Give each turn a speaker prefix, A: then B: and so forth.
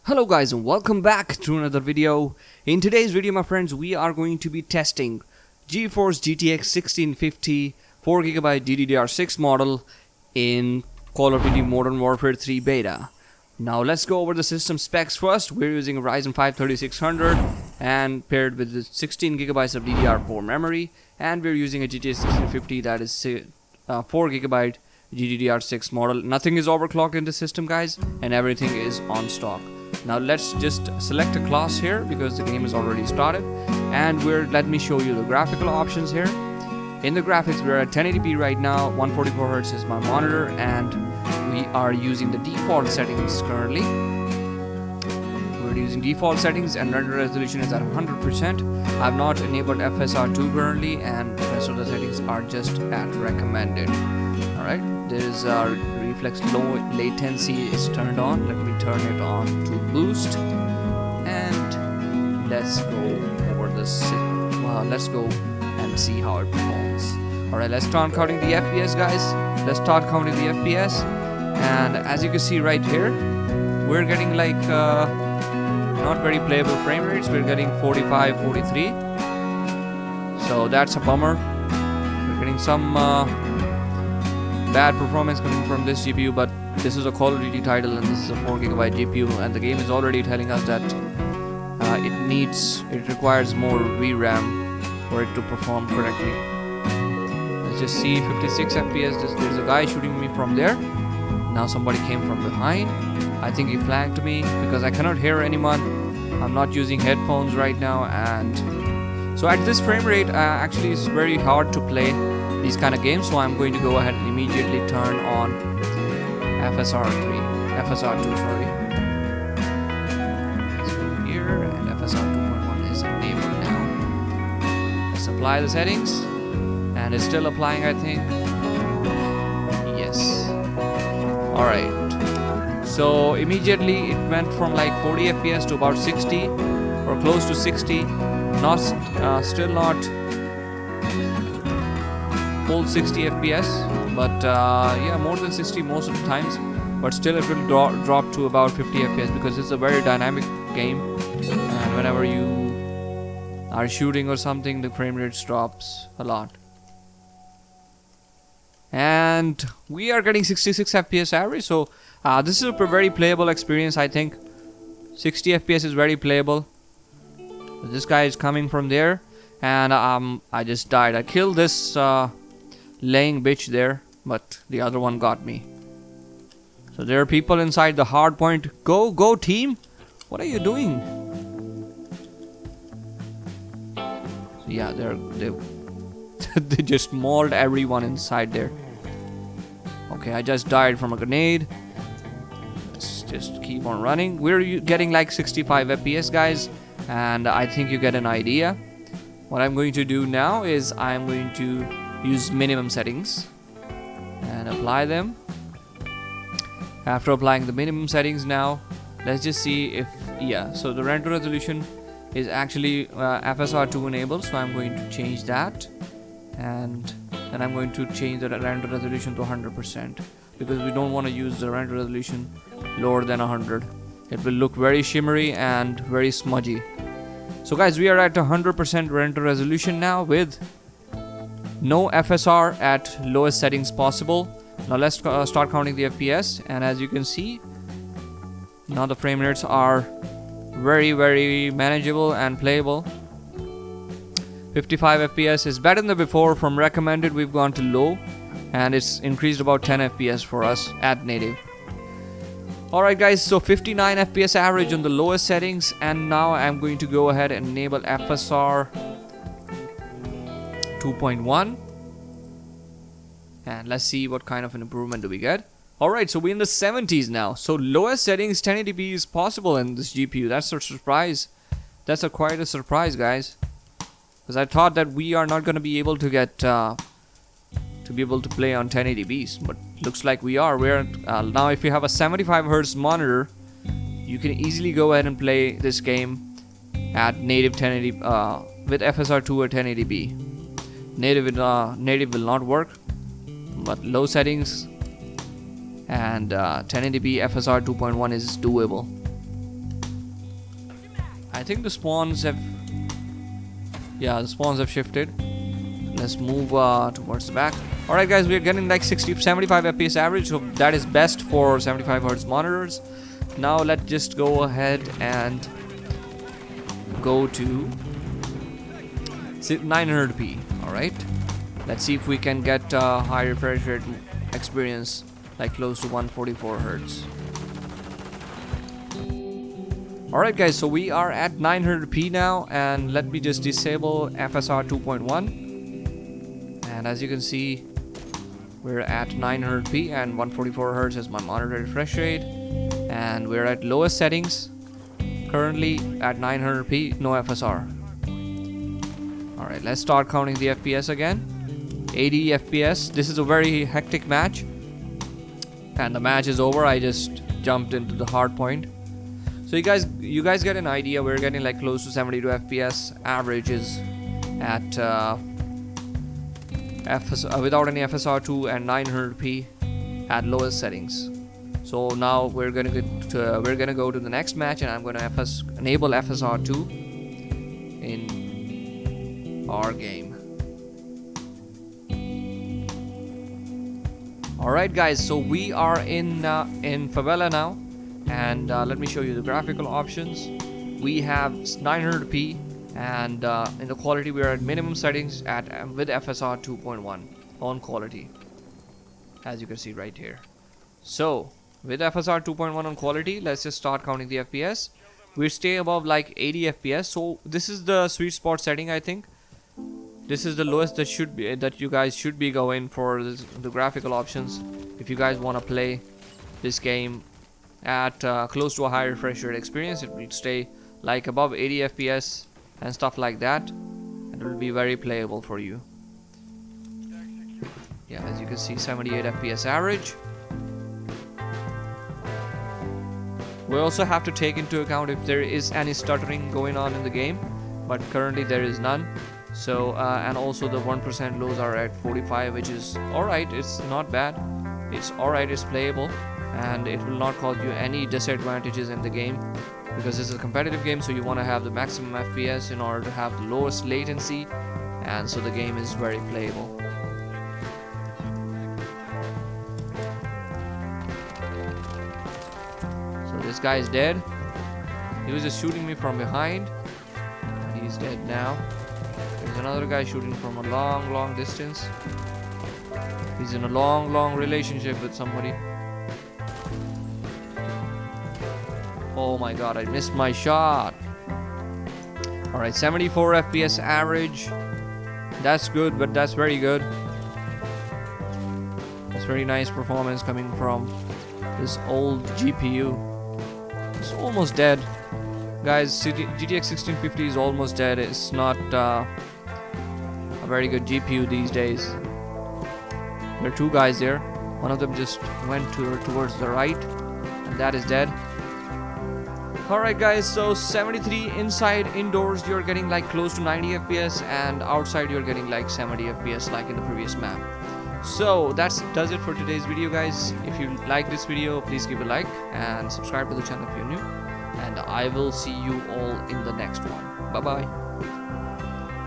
A: Hello guys and welcome back to another video. In today's video my friends, we are going to be testing GeForce GTX 1650 4GB DDR6 model in Call of Duty Modern Warfare 3 beta. Now let's go over the system specs first. We're using a Ryzen 5 3600 and paired with the 16GB of DDR4 memory, and we're using a GTX 1650 that is 4GB GDDR6 model. Nothing is overclocked in the system guys, and everything is on stock. Now let's just select a class here because the game is already started, and let me show you the graphical options here. In the graphics we're at 1080p right now, 144Hz is my monitor, and we are using the default settings currently. We're using default settings and render resolution is at 100%. I've not enabled FSR2 currently, and the rest of the settings are just at recommended. Alright, there is our reflex low latency is turned on. Let me turn it on to boost, and let's go over this. Let's go and see how it performs. Alright, let's start counting the FPS guys. Let's start counting the FPS, and as you can see right here, we're getting like not very playable frame rates. We're getting 45, 43, so that's a bummer. We're getting some bad performance coming from this GPU, but this is a Call of Duty title and this is a 4GB GPU, and the game is already telling us that it requires more VRAM for it to perform correctly. Let's just see 56 FPS. There's a guy shooting me from there. Now somebody came from behind. I think he flanked me because I cannot hear anyone. I'm not using headphones right now, and so at this frame rate actually it's very hard to play these kind of games, so I'm going to go ahead and immediately turn on FSR2, sorry. Let's go here, and FSR 2.1 is enabled now. Let's apply the settings, and it's still applying, I think. Yes. Alright. So immediately it went from like 40 FPS to about 60 or close to 60. Still not full 60 FPS, but yeah, more than 60 most of the times, but still it will drop to about 50 FPS because it's a very dynamic game, and whenever you are shooting or something, the frame rate drops a lot. And we are getting 66 FPS average, so this is a very playable experience. I think 60 FPS is very playable. This guy is coming from there, and I just died. I killed this laying bitch there, but the other one got me. So there are people inside the hard point. Go team, what are you doing? So yeah, they just mauled everyone inside there. Okay, I just died from a grenade. Let's just keep on running. We're getting like 65 FPS guys, and I think you get an idea. What I'm going to do now is I'm going to use minimum settings and apply them. After applying the minimum settings, now let's just see if so the render resolution is actually FSR2 enabled, so I'm going to change that, and then I'm going to change the render resolution to 100% because we don't want to use the render resolution lower than 100. It will look very shimmery and very smudgy. So guys, we are at 100% render resolution now with no FSR at lowest settings possible. Now let's start counting the FPS, and as you can see, now the frame rates are very, very manageable and playable. 55 FPS is better than before. From recommended we've gone to low, and it's increased about 10 FPS for us at native. Alright guys, so 59 FPS average on the lowest settings, and now I'm going to go ahead and enable FSR 2.1, and let's see what kind of an improvement do we get. Alright, so we're in the 70s now, so lowest settings 1080p is possible in this GPU. That's a surprise. That's quite a surprise guys, because I thought that we are not going to be able to get to play on 1080p's, but looks like we are. We're now, if you have a 75Hz monitor, you can easily go ahead and play this game at native 1080 with FSR2 or 1080p. Native will not work, but low settings and 1080p FSR 2.1 is doable. I think the spawns have, yeah, the spawns have shifted. Let's move towards the back. Alright guys, we're getting like 75 FPS average, so that is best for 75 Hz monitors. Now let's just go ahead and go to 900p. Alright, let's see if we can get high refresh rate experience, like close to 144 Hz. Alright guys, so we are at 900p now, and let me just disable FSR 2.1. And as you can see, we're at 900p and 144 Hz is my monitor refresh rate, and we're at lowest settings currently at 900p, no FSR. Alright, let's start counting the FPS again. 80 FPS. This is a very hectic match, and the match is over. I just jumped into the hard point. So you guys get an idea. We're getting like close to 72 FPS. Average is at without any FSR2 and 900p at lowest settings. So now we're gonna go to the next match, and I'm gonna enable FSR2 in our game. Alright guys, so we are in Favela now, and let me show you the graphical options. We have 900p, and in the quality we are at minimum settings with FSR 2.1 on quality, as you can see right here. So with FSR 2.1 on quality, let's just start counting the FPS. We stay above like 80 FPS, so this is the sweet spot setting. I think this is the lowest that you guys should be going for the graphical options if you guys want to play this game at close to a high refresh rate experience. It will stay like above 80 FPS and stuff like that, and it will be very playable for you. Yeah, as you can see, 78 FPS average. We also have to take into account if there is any stuttering going on in the game, but currently there is none. So and also the 1% lows are at 45, which is alright. It's not bad, it's alright, it's playable, and it will not cause you any disadvantages in the game, because this is a competitive game, so you want to have the maximum FPS in order to have the lowest latency, and so the game is very playable. So this guy is dead. He was just shooting me from behind, and he's dead now. There's another guy shooting from a long distance. He's in a long relationship with somebody. Oh my god, I missed my shot. Alright, 74 FPS average. That's good, but that's very good. That's very nice performance coming from this old GPU. It's almost dead. Guys, GTX 1650 is almost dead. It's not a very good GPU these days. There are two guys there. One of them just went towards the right, and that is dead. Alright guys, so 73 inside. Indoors you're getting like close to 90 FPS, and outside you're getting like 70 FPS like in the previous map. So that does it for today's video, guys. If you like this video, please give a like and subscribe to the channel if you're new, and I will see you all in the next one. Bye bye.